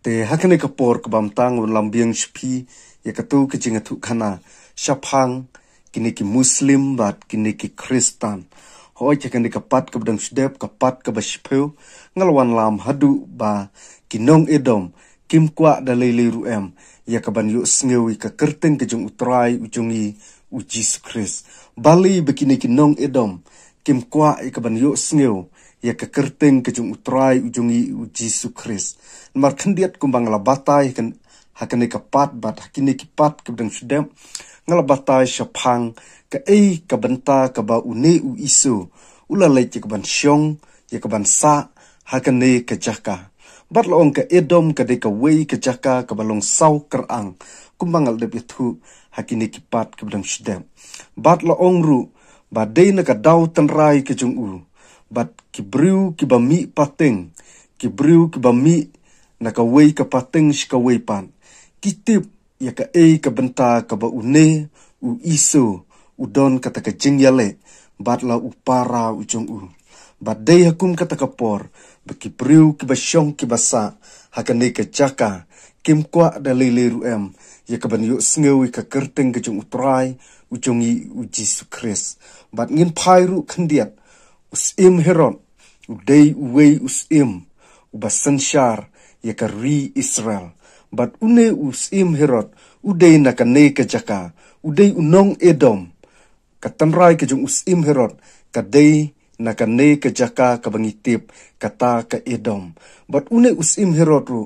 te hakane kapor kabam tang lambiang shpi ya katu kejing atu kana shapang kini ki muslim bat kini ki kristan hoi hakane kapat kabdang shdep kapat kabashpeu ngalwan lam hadu ba kinong edom kim kwa dalele ruem ya kaban yu sngewi ka kerteng kejung utrai ujungi u Jesus Christ bali bekini kinong edom kim kwa ikaban yu sngew ya ka kerteng kejung utrai ujungi u Jesus Christ mar khandiat kumbang la batai kan hakane kapat bat hakine kipat kabdang shdep ngala batai shapang ka ka benta ka ba une u isu ulalai ke ban syong ya ka ban sa hakane ka jaka bat laong ka edom ka de ka wei ka jaka ka balong sau kerang kumbangal de bithu hakine kipat kabdang shdep bat laong ru ba de na ka dau tanrai ke jung u bat kibriu ki ba mi pateng kibriu ki ba mi na ka wei ka pateng shika wei pan kitip ya ka ka benta ka ba une u isu udon kata ka jingyale bat la upara ujung u bat de hakum kata ka por bekibriu ki ba syong ki basa hakane ka jaka kim kwa dalile ruem ya ka ban yu sngewi ka kerteng ka jung utrai ujungi u Jesus Christ bat ngin phairu khandiat usim herod udei uwei usim ubasanshar ya ka ri Israel bat une usim herod udei na ka ne ka jaka udei unong edom katanrai ka jung usim herod ka dei na ka ne ka jaka ka bangitip kata ka edom bat une usim herod ru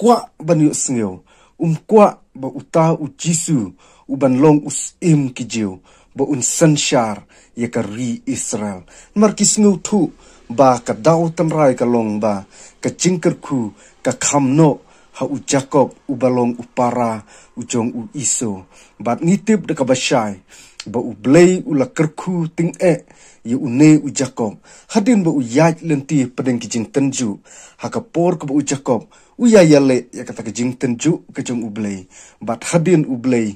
kwa ban yu sngew kwa ba uta u jisu uban long usim kijiu ba un sanshar ya ka ri Israel mar kisngu thu ba ka daw tanrai ka long ba ka jingker khu ka khamno ha u Jacob u balong upara u jong u iso bat ngitip de ka bashai ba u blei u la kerkhu ting ya une u Jacob hadin ba u yaj lenti pedeng kijing tenju ha ka por ka ba u Jacob u ya yale ya kata kijing tenju ka jong u blei bat hadin u blei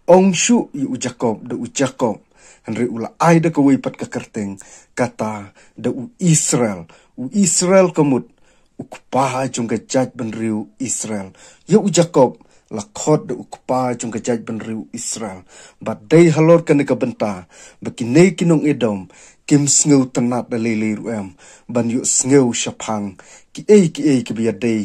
ongshu ya u Jacob de u Jacob Henry ula ai da kawai pat ka kerteng kata da u Israel kamut ukpa jong ka jaj ben riu Israel ya u Jacob la khot da ukpa jong ka jaj ben riu Israel bat dei halor ka ne ka benta bakine kinong edom kim sngew tanat da lele ruem ban yu sngew shapang ki ki biya dei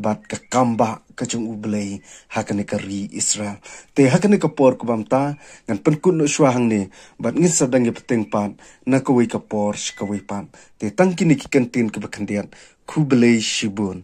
bat ka kamba ka jong ublei hakane ka ri Israel te hakane ka por ko bamta ngan penkun no swahang ne bat ngin sadang peteng pan na ka wei ka por shka wei pan te tangkini ki kantin ka bakhandian kublei shibun